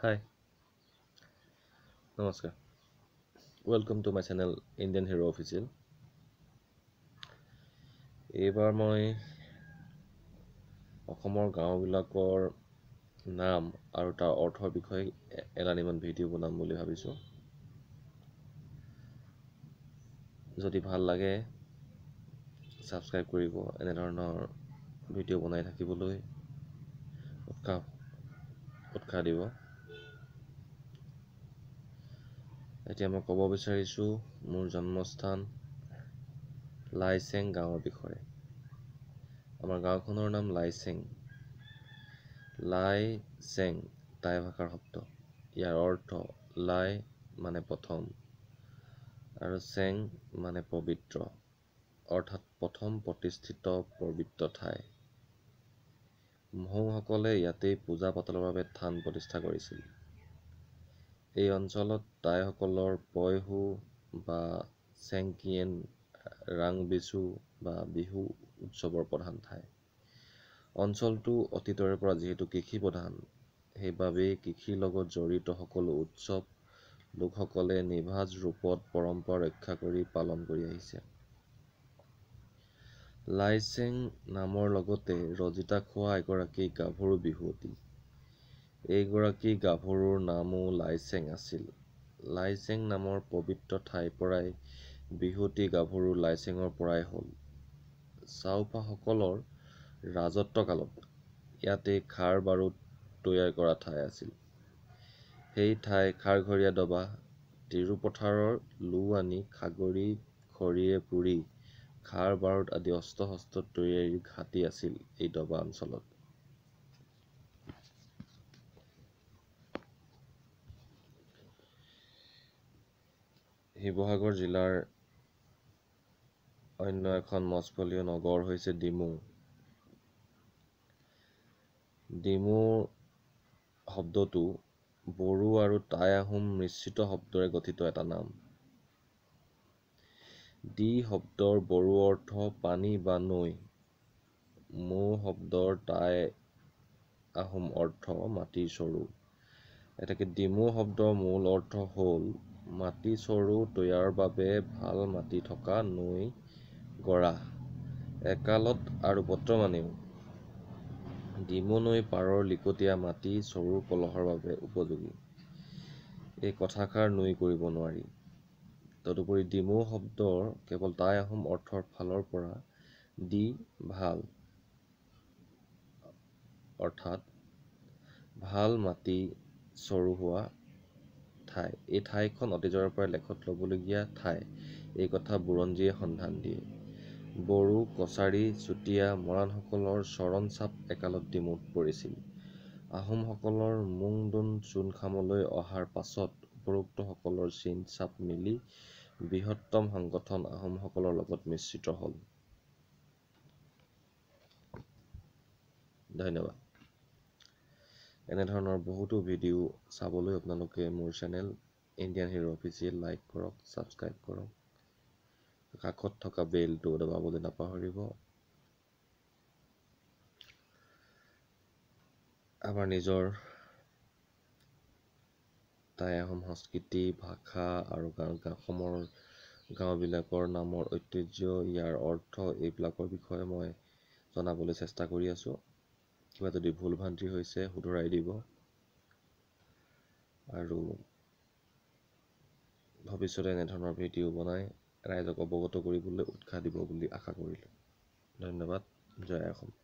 Hi, Namaskar. Welcome to my channel Indian Hero Official. এইবাৰ মই অসমৰ গাঁওবিলাকৰ নাম আৰু তাৰ অৰ্থৰ বিষয়ে এলানিমান ভিডিঅ' বনাম বুলি ভাবিছোঁ। যদি ভাল লাগে সাবস্ক্ৰাইব কৰিব, এনে ধৰণৰ ভিডিঅ' বনাই থাকিবলৈ উৎসাহ দিব। এতিয়া মই ক'ব বিচাৰিছোঁ মোৰ জন্মস্থান লাইচেং গাঁৱৰ বিষয়ে। আমাৰ গাঁওখনৰ নাম লাইচেং। লাইচেং টাই ভাষাৰ শব্দ। ইয়াৰ অৰ্থ লাই মানে প্ৰথম আৰু চেং মানে পবিত্ৰ, অৰ্থাৎ প্ৰথম প্ৰতিষ্ঠিত পবিত্ৰ ঠাই। মহৌসকলে ইয়াতেই পূজা পাতলৰ বাবে থান প্ৰতিষ্ঠা কৰিছিল। এই অঞ্চলত টাইসকলৰ পয়হু বা চেংকিয়েন ৰাংবিচু বা বিহু উৎসৱৰ প্ৰধান ঠাই। অঞ্চলটো অতীতৰে পৰা যিহেতু কৃষি প্ৰধান, সেইবাবেই কৃষিৰ লগত জড়িত সকলো উৎসৱ লোকসকলে নিভাঁজ ৰূপত পৰম্পৰা ৰক্ষা কৰি পালন কৰি আহিছে। লাইচেং নামৰ লগতে ৰজিতা খোৱা এগৰাকী গাভৰু বিহুৱতী। এইগৰাকী গাভৰুৰ নামো লাইচেং আছিল। লাইচেং নামৰ পবিত্ৰ ঠাইৰ পৰাই বিহুৱতী গাভৰু লাইচেঙৰ পৰাই হ'ল। চাওপাসকলৰ ৰাজত্বকালত ইয়াতেই খাৰ বাৰুদ তৈয়াৰ কৰা ঠাই আছিল। সেই ঠাই খাৰঘৰীয়া ডবা, তিৰুপথাৰৰ লো আনি খাগৰি খৰিৰে পুৰি খাৰ বাৰুদ আদি অস্ত্ৰ শস্ত্ৰ তৈয়াৰী ঘাটি আছিল এই ডবা অঞ্চলত। শিৱসাগৰ জিলাৰ অন্য এখন মছফলীয় নগৰ হৈছে ডিমৌ। ডিমৌ শব্দটো বড়ো আৰু টাই আহোম মিশ্ৰিত শব্দৰে গঠিত এটা নাম। ডি শব্দৰ বড়ো অৰ্থ পানী বা নৈ। মৌ শব্দৰ টাই আহোম অৰ্থ মাটিৰ চৰু। এতেকে ডিমৌ শব্দৰ মূল অৰ্থ হ'ল মাটি চৰু তৈয়াৰৰ বাবে ভাল মাটি থকা নৈ গৰাহ। একালত আৰু বৰ্তমানেও ডিমৌ নৈ পাৰৰ লিকটীয়া মাটি চৰুৰ কলহৰ বাবে উপযোগী। এই কথাষাৰ নুই কৰিব নোৱাৰি। তদুপৰি ডিমৌ শব্দৰ কেৱল টাই আহোম অৰ্থৰ ফালৰ পৰা ডি ভাল, অৰ্থাৎ ভাল মাটি চৰুৱা ঠাই। এই ঠাইখন অতীজৰে পৰাই লেখত ল'বলগীয়া ঠাই, এই কথা বুৰঞ্জীয়ে সন্ধান দিয়ে। বড়ো, কছাৰী, চুতীয়া, মৰাণসকলৰ চৰণ চাপ একালত ডিমৌত পৰিছিল। আহোমসকলৰ মুং-দুন চুনখামলৈ অহাৰ পাছত উপৰোক্তসকলৰ চিন চাপ মিলি বৃহত্তম সংগঠন আহোমসকলৰ লগত মিশ্ৰিত হ'ল। ধন্যবাদ। এনেধৰণৰ বহুতো ভিডিঅ' চাবলৈ আপোনালোকে মোৰ channel Indian hero official like কৰক, ছাবস্ক্ৰাইব কৰক। কাষত থকা বেলটো দবাবলৈ নাপাহৰিব। আমাৰ নিজৰ টাই আহোম সংস্কৃতি, ভাষা আৰু অসমৰ গাঁওবিলাকৰ নামৰ ঐতিহ্য, ইয়াৰ অৰ্থ এইবিলাকৰ বিষয়ে মই জনাবলৈ চেষ্টা কৰি আছোঁ। কিবা যদি ভুল ভ্ৰান্তি হৈছে শুধৰাই দিব আৰু ভৱিষ্যতে এনেধৰণৰ ভিডিঅ' বনাই ৰাইজক অৱগত কৰিবলৈ উৎসাহ দিব বুলি আশা কৰিলোঁ। ধন্যবাদ। জয় অসম।